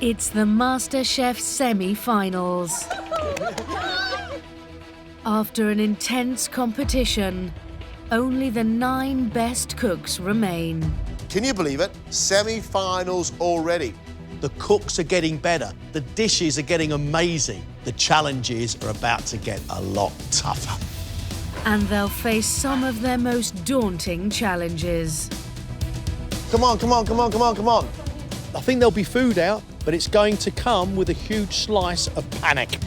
It's the MasterChef Semifinals. After an intense competition, only the 9 best cooks remain. Can you believe it? Semi-finals already. The cooks are getting better. The dishes are getting amazing. The challenges are about to get a lot tougher. And they'll face some of their most daunting challenges. Come on, come on, come on, come on, come on. I think there'll be food out, but it's going to come with a huge slice of panic.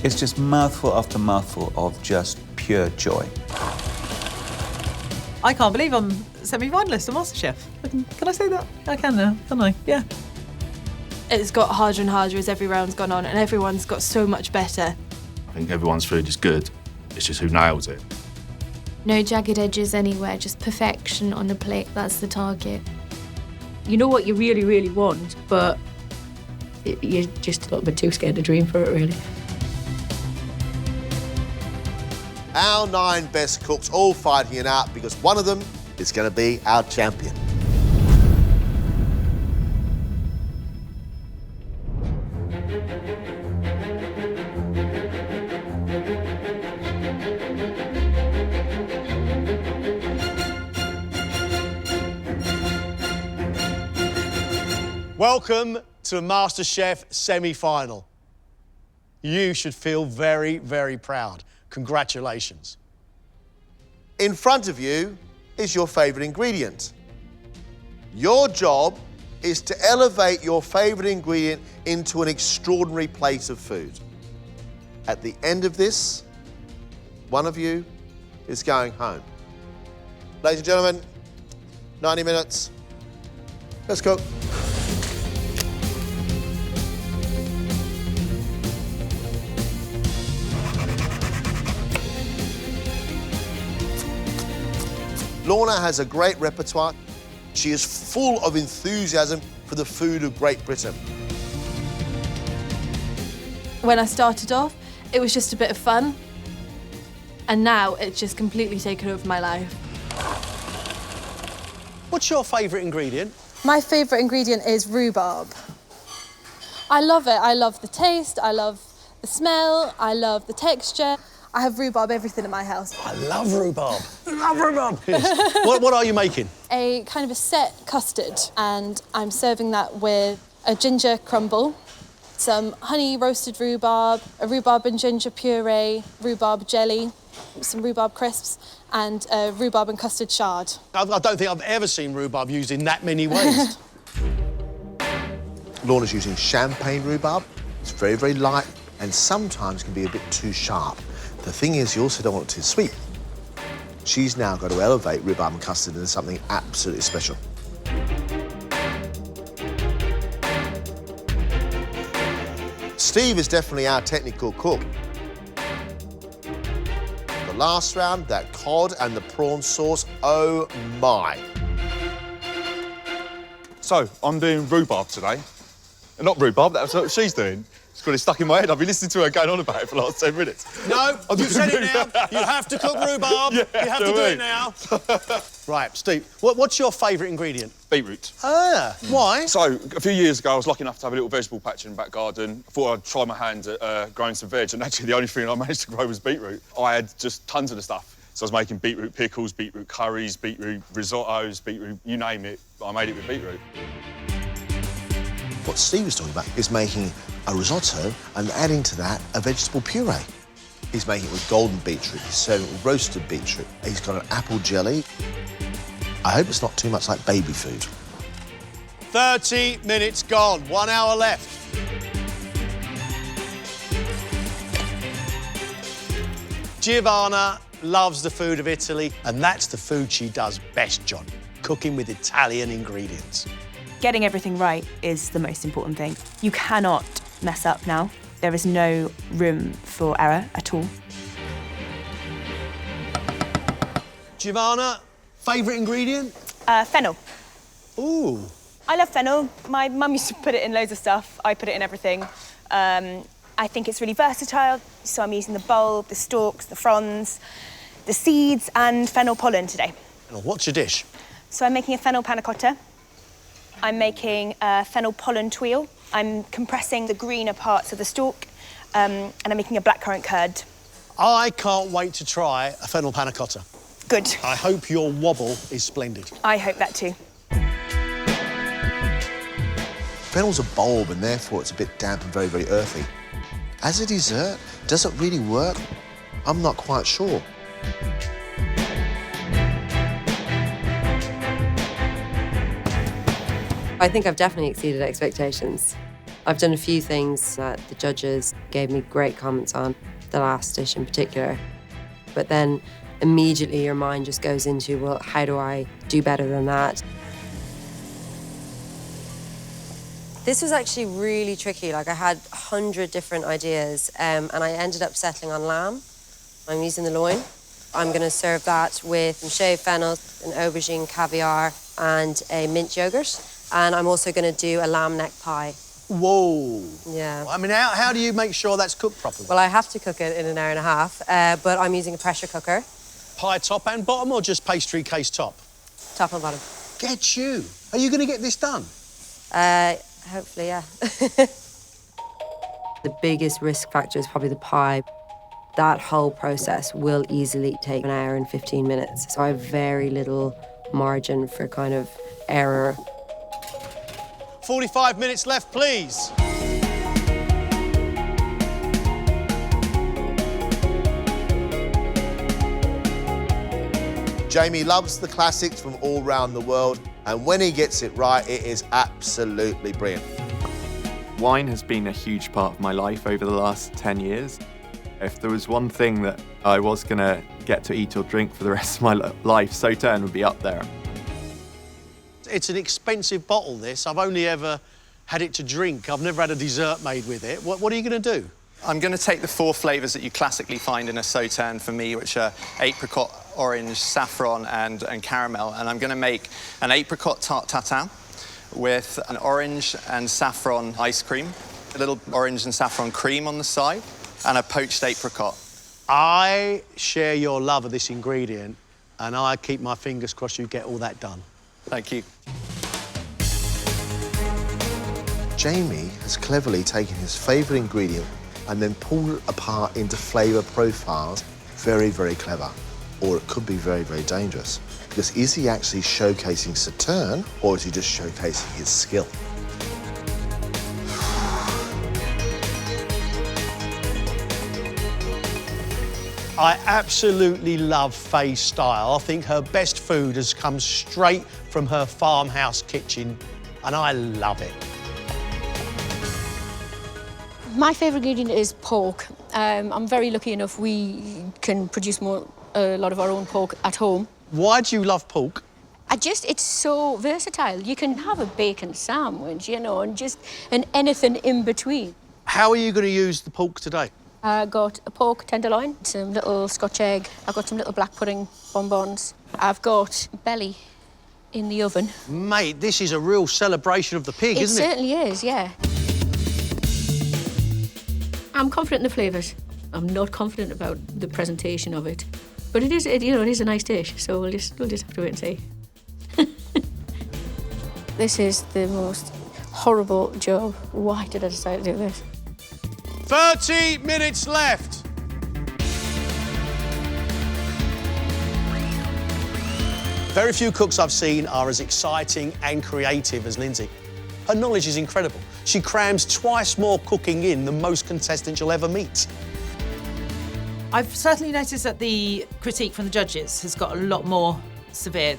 It's just mouthful after mouthful of just pure joy. I can't believe I'm semi-finalist of MasterChef. Can I say that? I can now, can't I? Yeah. It's got harder and harder as every round's gone on, and everyone's got so much better. I think everyone's food is good. It's just who nails it. No jagged edges anywhere, just perfection on the plate. That's the target. You know what you really, really want, but you're just a little bit too scared to dream for it, really. Our 9 best cooks all fighting it out because one of them is going to be our champion. Welcome to MasterChef Semi-Final. You should feel very, very proud. Congratulations. In front of you is your favourite ingredient. Your job is to elevate your favourite ingredient into an extraordinary plate of food. At the end of this, one of you is going home. Ladies and gentlemen, 90 minutes. Let's cook. Lorna has a great repertoire. She is full of enthusiasm for the food of Great Britain. When I started off, it was just a bit of fun, and now it's just completely taken over my life. What's your favourite ingredient? My favourite ingredient is rhubarb. I love it. I love the taste, I love the smell, I love the texture. I have rhubarb everything in my house. I love rhubarb. I love rhubarb. Yes. What are you making? A kind of a set custard, and I'm serving that with a ginger crumble, some honey roasted rhubarb, a rhubarb and ginger puree, rhubarb jelly, some rhubarb crisps, and a rhubarb and custard shard. I don't think I've ever seen rhubarb used in that many ways. Lorna's using champagne rhubarb. It's very, very light and sometimes can be a bit too sharp. The thing is, you also don't want it too sweet. She's now got to elevate rhubarb and custard into something absolutely special. Steve is definitely our technical cook. The last round, that cod and the prawn sauce, oh my. So, I'm doing rhubarb today. Not rhubarb, that's what she's doing. It's got it stuck in my head. I've been listening to her going on about it for the last 10 minutes. No, you've said it now. You have to cook rhubarb. Yeah, you have to do it now. Right, Steve, what's your favourite ingredient? Beetroot. Ah, why? So, a few years ago, I was lucky enough to have a little vegetable patch in the back garden. I thought I'd try my hand at growing some veg, and actually the only thing I managed to grow was beetroot. I had just tons of the stuff. So I was making beetroot pickles, beetroot curries, beetroot risottos, beetroot, you name it, I made it with beetroot. What Steve was talking about is making a risotto and adding to that a vegetable puree. He's making it with golden beetroot, he's serving it with roasted beetroot. He's got an apple jelly. I hope it's not too much like baby food. 30 minutes gone, 1 hour left. Giovanna loves the food of Italy, and that's the food she does best, John, cooking with Italian ingredients. Getting everything right is the most important thing. You cannot mess up now. There is no room for error at all. Giovanna, favourite ingredient? Fennel. Ooh. I love fennel. My mum used to put it in loads of stuff. I put it in everything. I think it's really versatile, so I'm using the bulb, the stalks, the fronds, the seeds and fennel pollen today. What's your dish? So I'm making a fennel panna cotta. I'm making a fennel pollen tuile. I'm compressing the greener parts of the stalk, and I'm making a blackcurrant curd. I can't wait to try a fennel panna cotta. Good. I hope your wobble is splendid. I hope that too. Fennel's a bulb and therefore it's a bit damp and very, very earthy. As a dessert, does it really work? I'm not quite sure. I think I've definitely exceeded expectations. I've done a few things that the judges gave me great comments on, the last dish in particular. But then immediately your mind just goes into, well, how do I do better than that? This was actually really tricky. Like, I had 100 different ideas, and I ended up settling on lamb. I'm using the loin. I'm going to serve that with some shaved fennel, an aubergine caviar, and a mint yogurt. And I'm also going to do a lamb neck pie. Whoa. Yeah. I mean, how do you make sure that's cooked properly? Well, I have to cook it in an hour and a half, but I'm using a pressure cooker. Pie top and bottom, or just pastry case top? Top and bottom. Get you. Are you going to get this done? Hopefully, yeah. The biggest risk factor is probably the pie. That whole process will easily take an hour and 15 minutes. So I have very little margin for kind of error. 45 minutes left, please. Jamie loves the classics from all around the world, and when he gets it right, it is absolutely brilliant. Wine has been a huge part of my life over the last 10 years. If there was one thing that I was going to get to eat or drink for the rest of my life, Sauternes would be up there. It's an expensive bottle, this. I've only ever had it to drink. I've never had a dessert made with it. What are you going to do? I'm going to take the 4 flavours that you classically find in a Sauternes for me, which are apricot, orange, saffron and caramel, and I'm going to make an apricot tart tatin with an orange and saffron ice cream, a little orange and saffron cream on the side, and a poached apricot. I share your love of this ingredient, and I keep my fingers crossed you get all that done. Thank you. Jamie has cleverly taken his favourite ingredient and then pulled it apart into flavour profiles. Very, very clever. Or it could be very, very dangerous. Because is he actually showcasing Sauternes, or is he just showcasing his skill? I absolutely love Faye's style. I think her best food has come straight from her farmhouse kitchen, and I love it. My favourite ingredient is pork. I'm very lucky enough we can produce a lot of our own pork at home. Why do you love pork? It's so versatile. You can have a bacon sandwich, you know, and anything in between. How are you going to use the pork today? I got a pork tenderloin, some little Scotch egg. I've got some little black pudding bonbons. I've got belly in the oven. Mate, this is a real celebration of the pig, isn't it? It certainly is, yeah. I'm confident in the flavours. I'm not confident about the presentation of it. But it is a nice dish, so we'll just have to wait and see. This is the most horrible job. Why did I decide to do this? 30 minutes left. Very few cooks I've seen are as exciting and creative as Lindsay. Her knowledge is incredible. She crams twice more cooking in than most contestants you'll ever meet. I've certainly noticed that the critique from the judges has got a lot more severe.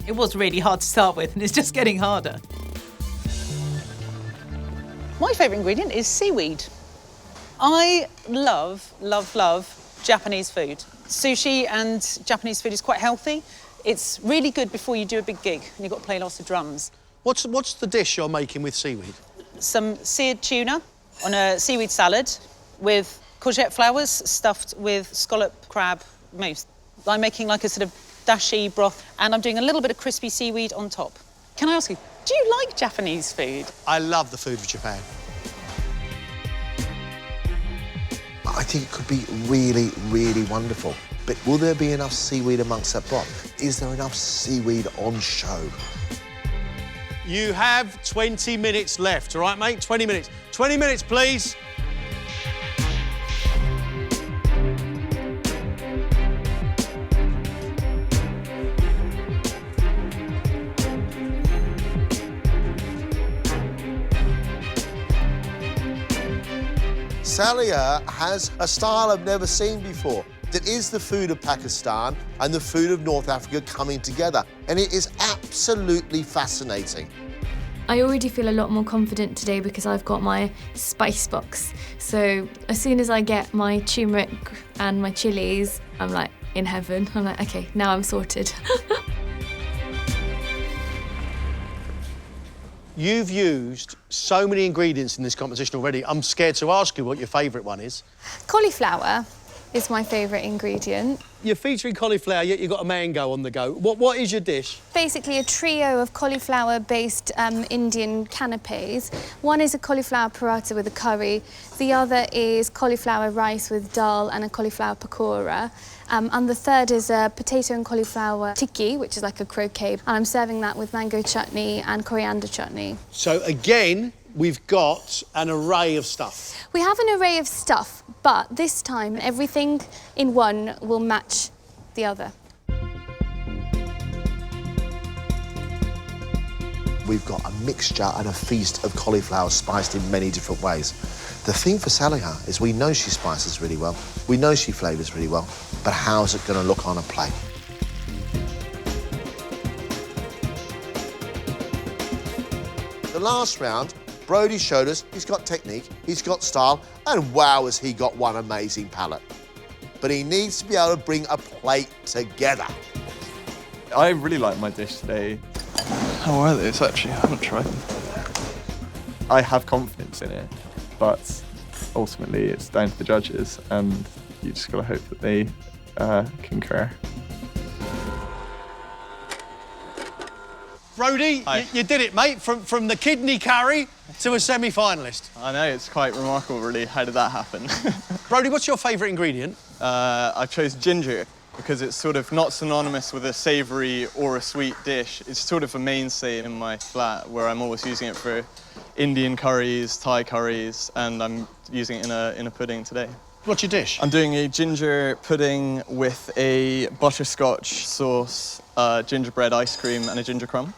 It was really hard to start with, and it's just getting harder. My favourite ingredient is seaweed. I love, love, love Japanese food. Sushi and Japanese food is quite healthy. It's really good before you do a big gig and you've got to play lots of drums. What's the dish you're making with seaweed? Some seared tuna on a seaweed salad with courgette flowers stuffed with scallop crab mousse. I'm making like a sort of dashi broth, and I'm doing a little bit of crispy seaweed on top. Can I ask you, do you like Japanese food? I love the food of Japan. I think it could be really, really wonderful. But will there be enough seaweed amongst that broth? Is there enough seaweed on show? You have 20 minutes left, all right, mate? 20 minutes. 20 minutes, please. Salia has a style I've never seen before. That is the food of Pakistan and the food of North Africa coming together. And it is absolutely fascinating. I already feel a lot more confident today because I've got my spice box. So as soon as I get my turmeric and my chilies, I'm like in heaven. I'm like, okay, now I'm sorted. You've used so many ingredients in this competition already. I'm scared to ask you what your favourite one is. Cauliflower is my favourite ingredient. You're featuring cauliflower, yet you've got a mango on the go. What is your dish? Basically a trio of cauliflower-based Indian canapés. One is a cauliflower paratha with a curry. The other is cauliflower rice with dal and a cauliflower pakora. And the third is a potato and cauliflower tikki, which is like a croquet. And I'm serving that with mango chutney and coriander chutney. So again, we've got an array of stuff. We have an array of stuff, but this time everything in one will match the other. We've got a mixture and a feast of cauliflower spiced in many different ways. The thing for Saliha is we know she spices really well, we know she flavours really well, but how's it going to look on a plate? The last round, Brody showed us he's got technique, he's got style, and wow, has he got one amazing palate. But he needs to be able to bring a plate together. I really like my dish today. How are they? Actually, I haven't tried them. I have confidence in it, but ultimately it's down to the judges, and you just got to hope that they concur. Brody, you did it, mate, from the kidney curry to a semi-finalist. I know, it's quite remarkable, really. How did that happen? Brody, what's your favourite ingredient? I chose ginger because it's sort of not synonymous with a savoury or a sweet dish. It's sort of a mainstay in my flat where I'm always using it for Indian curries, Thai curries, and I'm using it in a pudding today. What's your dish? I'm doing a ginger pudding with a butterscotch sauce, gingerbread ice cream, and a ginger crumb.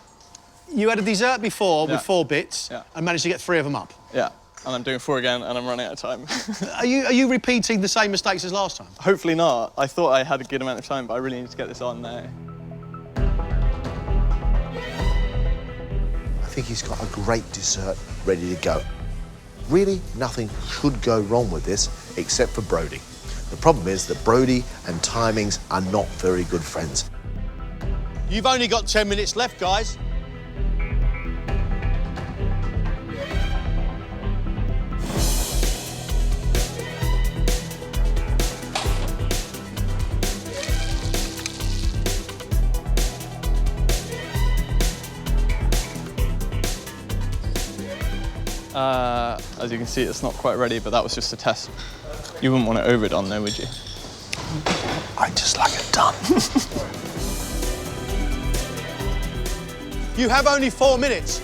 You had a dessert before with 4 bits and managed to get 3 of them up. Yeah, and I'm doing 4 again, and I'm running out of time. Are you repeating the same mistakes as last time? Hopefully not. I thought I had a good amount of time, but I really need to get this on now. I think he's got a great dessert ready to go. Really, nothing should go wrong with this, except for Brody. The problem is that Brody and timings are not very good friends. You've only got 10 minutes left, guys. As you can see, it's not quite ready, but that was just a test. You wouldn't want it overdone, though, would you? I just like it done. You have only 4 minutes.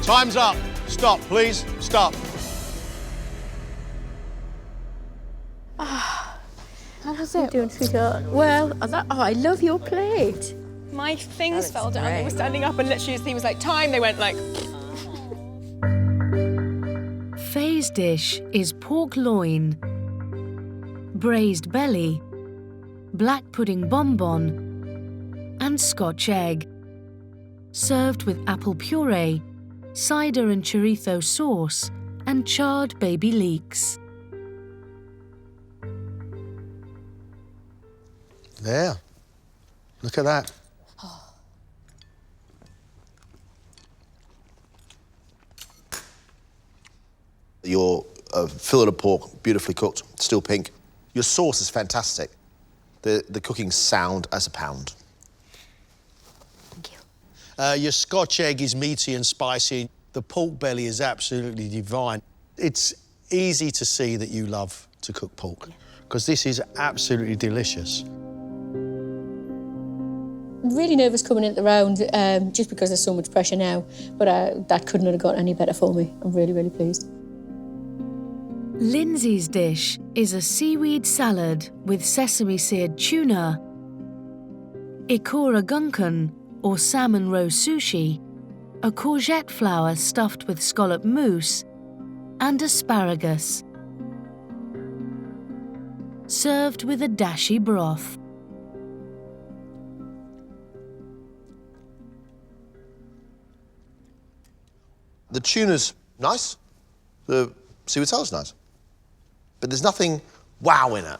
Time's up. Stop, please. Stop. How was it? Doing, sweetheart? Well, I love your plate. My things fell down. They were standing up and literally he was like, time, they went like... Faye's dish is pork loin, braised belly, black pudding bonbon, and Scotch egg, served with apple puree, cider and chorizo sauce, and charred baby leeks. There. Look at that. Your fillet of pork, beautifully cooked, still pink. Your sauce is fantastic. The cooking's sound as a pound. Your Scotch egg is meaty and spicy. The pork belly is absolutely divine. It's easy to see that you love to cook pork, because this is absolutely delicious. Really nervous coming into the round, just because there's so much pressure now, but that couldn't have gone any better for me. I'm really, really pleased. Lindsay's dish is a seaweed salad with sesame-seared tuna, ikora gunkan or salmon roe sushi, a courgette flower stuffed with scallop mousse, and asparagus. Served with a dashi broth. The tuna's nice, the seaweed salad's nice, but there's nothing wow in it.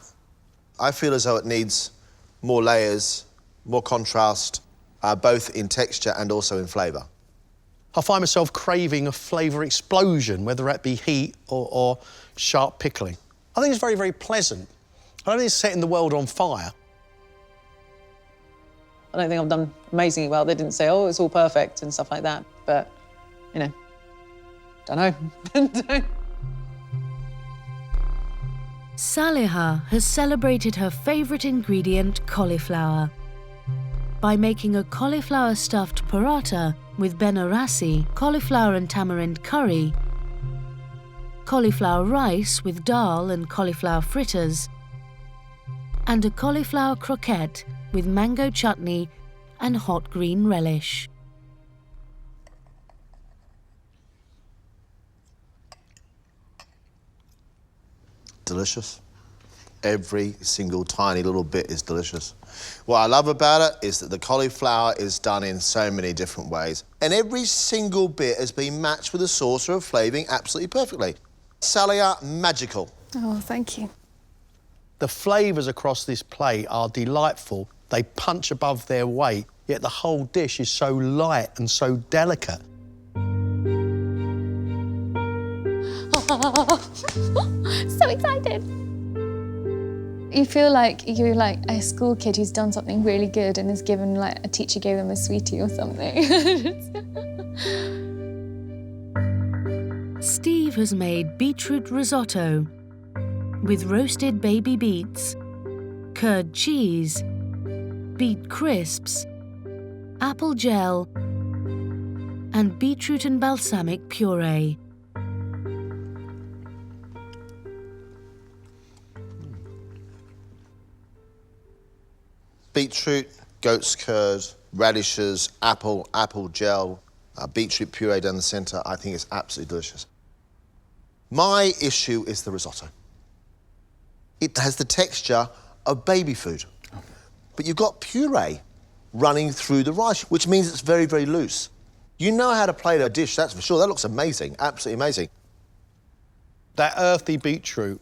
I feel as though it needs more layers, more contrast, both in texture and also in flavour. I find myself craving a flavour explosion, whether that be heat or sharp pickling. I think it's very, very pleasant. I don't think it's setting the world on fire. I don't think I've done amazingly well. They didn't say, oh, it's all perfect and stuff like that, but, you know, don't know. Saliha has celebrated her favourite ingredient, cauliflower, by making a cauliflower stuffed paratha with benarasi, cauliflower and tamarind curry, cauliflower rice with dal and cauliflower fritters, and a cauliflower croquette with mango chutney and hot green relish. Delicious. Every single tiny little bit is delicious. What I love about it is that the cauliflower is done in so many different ways, and every single bit has been matched with a sauce or flavouring absolutely perfectly. Saliha, magical. Oh, thank you. The flavours across this plate are delightful. They punch above their weight, yet the whole dish is so light and so delicate. So excited. You feel like you're like a school kid who's done something really good and is given, like, a teacher gave them a sweetie or something. Steve has made beetroot risotto with roasted baby beets, curd cheese, beet crisps, apple gel, and beetroot and balsamic puree. Beetroot, goat's curd, radishes, apple gel, beetroot puree down the centre. I think it's absolutely delicious. My issue is the risotto. It has the texture of baby food, but you've got puree running through the rice, which means it's very, very loose. You know how to plate a dish, that's for sure. That looks amazing, absolutely amazing. That earthy beetroot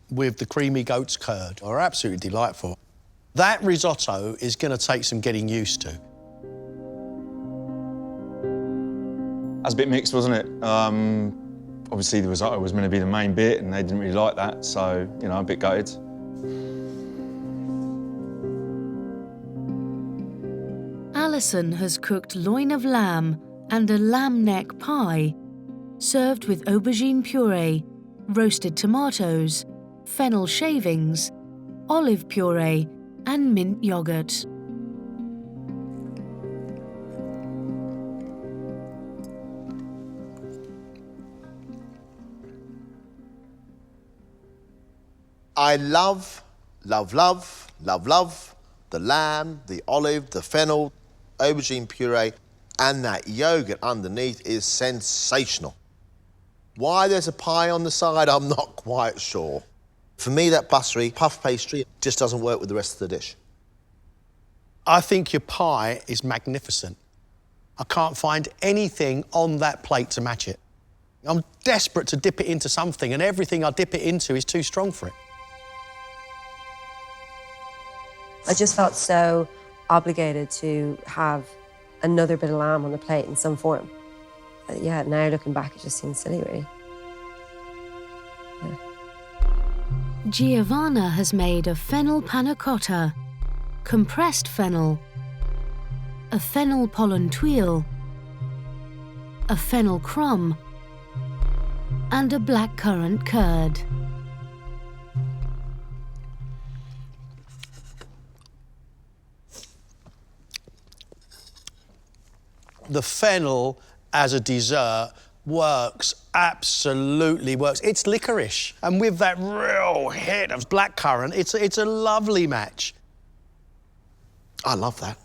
with the creamy goat's curd are absolutely delightful. That risotto is going to take some getting used to. That's a bit mixed, wasn't it? Obviously, the risotto was meant to be the main bit, and they didn't really like that, so, you know, I'm a bit gutted. Alison has cooked loin of lamb and a lamb neck pie, served with aubergine puree, roasted tomatoes, fennel shavings, olive puree, and mint yogurt. I love the lamb, the olive, the fennel, aubergine puree, and that yogurt underneath is sensational. Why there's a pie on the side, I'm not quite sure. For me, that buttery puff pastry just doesn't work with the rest of the dish. I think your pie is magnificent. I can't find anything on that plate to match it. I'm desperate to dip it into something, and everything I dip it into is too strong for it. I just felt so obligated to have another bit of lamb on the plate in some form. Yeah, now looking back, it just seems silly, really. Yeah. Giovanna has made a Fennel Panna Cotta, compressed fennel, a fennel pollen tuile, a fennel crumb, and a blackcurrant curd. The fennel as a dessert works, absolutely works. It's licorice, and with that real hit of blackcurrant, it's a lovely match. I love that.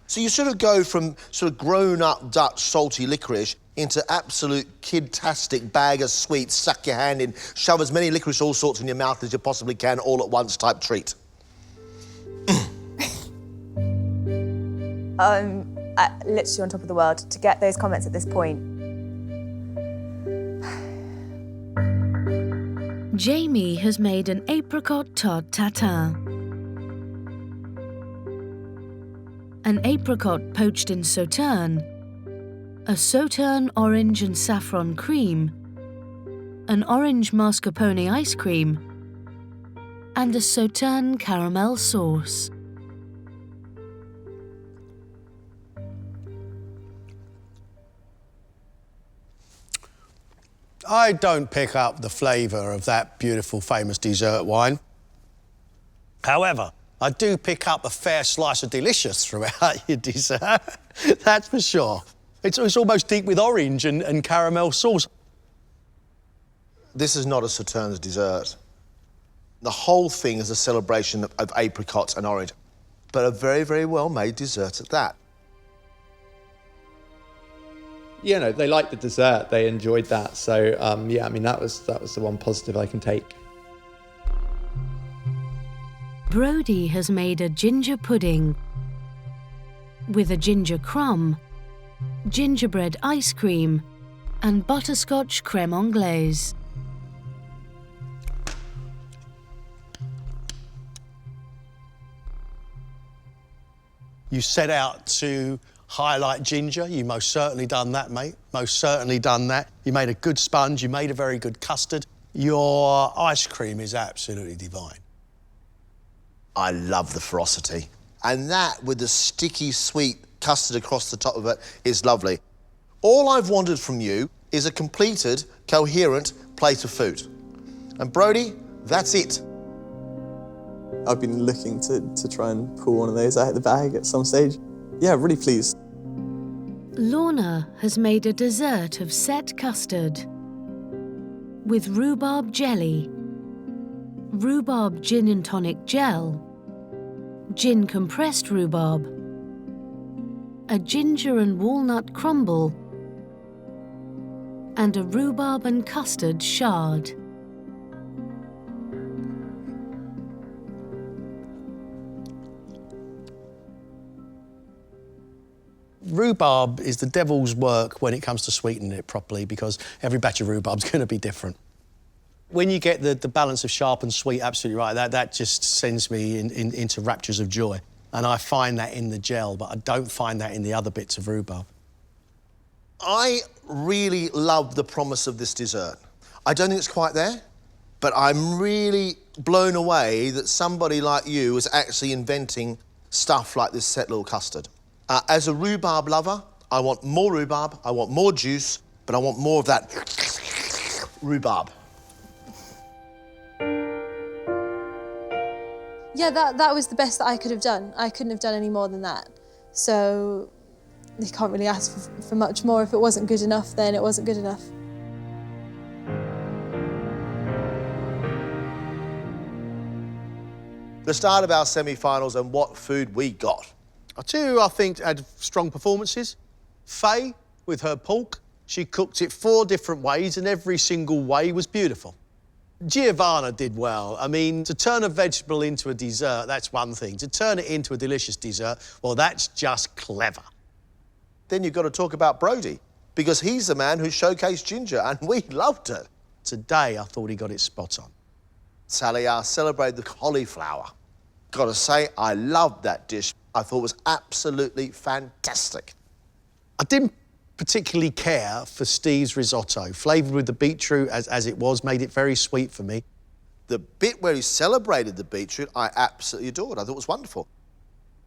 So you sort of go from sort of grown-up Dutch salty licorice into absolute kid-tastic bag of sweets, suck your hand in, shove as many licorice all sorts in your mouth as you possibly can, all at once type treat. Literally on top of the world to get those comments at this point. Jamie has made an apricot tart tatin. An apricot poached in sauterne, a sauterne orange and saffron cream, an orange mascarpone ice cream, and a sauterne caramel sauce. I don't pick up the flavour of that beautiful, famous dessert wine. However, I do pick up a fair slice of delicious throughout your dessert, that's for sure. It's almost deep with orange and caramel sauce. This is not a Sauterne's dessert. The whole thing is a celebration of apricots and orange, but a very, very well-made dessert at that. You know, they liked the dessert, they enjoyed that. So, yeah, I mean, that was the one positive I can take. Brodie has made a ginger pudding with a ginger crumb, gingerbread ice cream, and butterscotch creme anglaise. You set out to highlight ginger. You most certainly done that, mate. Most certainly done that. You made a good sponge. You made a very good custard. Your ice cream is absolutely divine. I love the ferocity. And that, with the sticky, sweet custard across the top of it, is lovely. All I've wanted from you is a completed, coherent plate of food. And Brodie, that's it. I've been looking to try and pull one of those out of the bag at some stage. Yeah, really pleased. Lorna has made a dessert of set custard with rhubarb jelly, rhubarb gin and tonic gel, gin compressed rhubarb, a ginger and walnut crumble, and a rhubarb and custard shard. Rhubarb is the devil's work when it comes to sweetening it properly, because every batch of rhubarb's going to be different. When you get the balance of sharp and sweet absolutely right, that just sends me into raptures of joy. And I find that in the gel, but I don't find that in the other bits of rhubarb. I really love the promise of this dessert. I don't think it's quite there, but I'm really blown away that somebody like you is actually inventing stuff like this set little custard. As a rhubarb lover, I want more rhubarb, I want more juice, but I want more of that rhubarb. Yeah, that was the best that I could have done. I couldn't have done any more than that. So you can't really ask for much more. If it wasn't good enough, then it wasn't good enough. The start of our semi-finals and what food we got. I tell you who I think had strong performances. Faye, with her pork, she cooked it 4 different ways and every single way was beautiful. Giovanna did well. I mean, to turn a vegetable into a dessert, that's one thing. To turn it into a delicious dessert, well, that's just clever. Then you've got to talk about Brodie, because he's the man who showcased ginger and we loved it. Today, I thought he got it spot on. Sally, I celebrated the cauliflower. Gotta say, I loved that dish. I thought it was absolutely fantastic. I didn't particularly care for Steve's risotto. Flavoured with the beetroot as it was, made it very sweet for me. The bit where he celebrated the beetroot, I absolutely adored. I thought it was wonderful.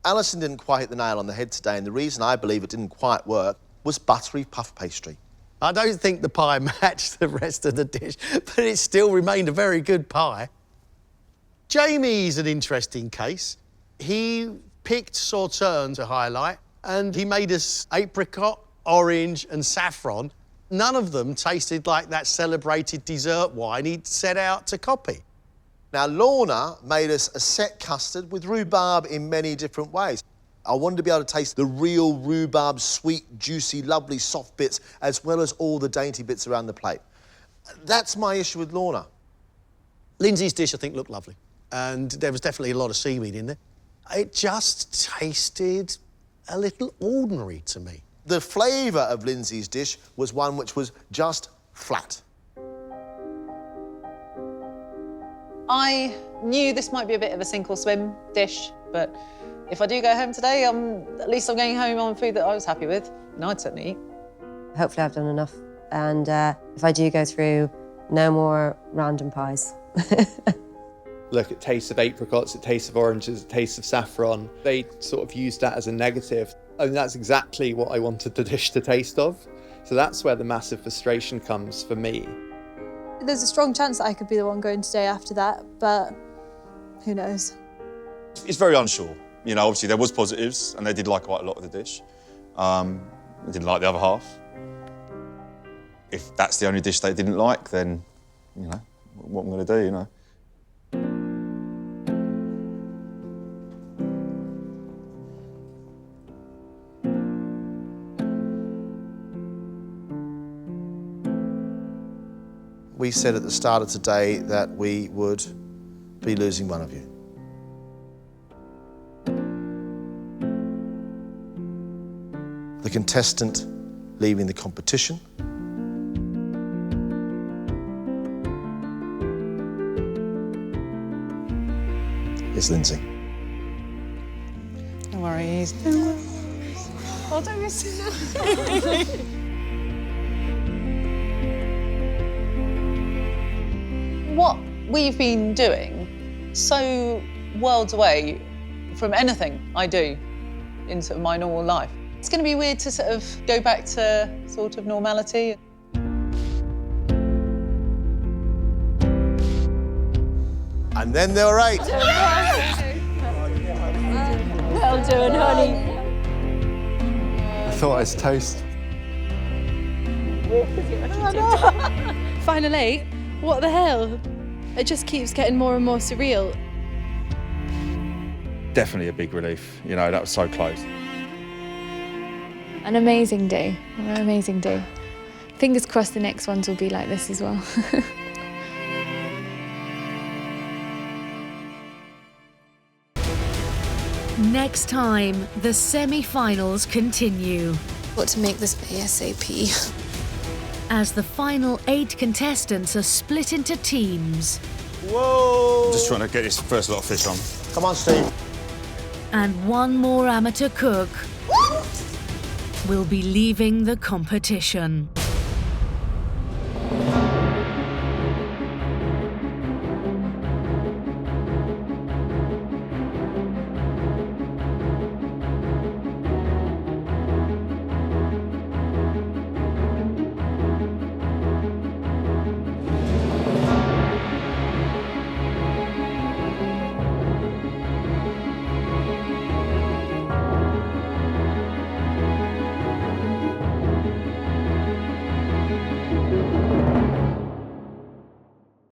Alison didn't quite hit the nail on the head today, and the reason I believe it didn't quite work was buttery puff pastry. I don't think the pie matched the rest of the dish, but it still remained a very good pie. Jamie's an interesting case. He picked sauterne to highlight, and he made us apricot, orange and saffron. None of them tasted like that celebrated dessert wine he'd set out to copy. Now, Lorna made us a set custard with rhubarb in many different ways. I wanted to be able to taste the real rhubarb, sweet, juicy, lovely, soft bits, as well as all the dainty bits around the plate. That's my issue with Lorna. Lindsay's dish, I think, looked lovely, and there was definitely a lot of seaweed in there. It just tasted a little ordinary to me. The flavour of Lindsay's dish was one which was just flat. I knew this might be a bit of a sink or swim dish, but if I do go home today, at least I'm going home on food that I was happy with, and I'd certainly eat. Hopefully I've done enough. And if I do go through, no more random pies. Look, it tastes of apricots, it tastes of oranges, it tastes of saffron. They sort of used that as a negative. And that's exactly what I wanted the dish to taste of. So that's where the massive frustration comes for me. There's a strong chance that I could be the one going today after that, but who knows? It's very unsure. You know, obviously there was positives, and they did like quite a lot of the dish. They didn't like the other half. If that's the only dish they didn't like, then, you know, what am I going to do, you know? We said at the start of today that we would be losing one of you. The contestant leaving the competition is Lindsay. No worries. No worries. Oh, don't miss it. What we've been doing so worlds away from anything I do in sort of my normal life. It's going to be weird to sort of go back to sort of normality. And then there were 8. Well done, honey. I thought I was toast. Final 8? What the hell? It just keeps getting more and more surreal. Definitely a big relief. You know, that was so close. An amazing day, an amazing day. Fingers crossed the next ones will be like this as well. Next time, the semi-finals continue. Got to make this ASAP. As the final 8 contestants are split into teams. Whoa! Just trying to get this first lot of fish on. Come on, Steve. And one more amateur cook will be leaving the competition.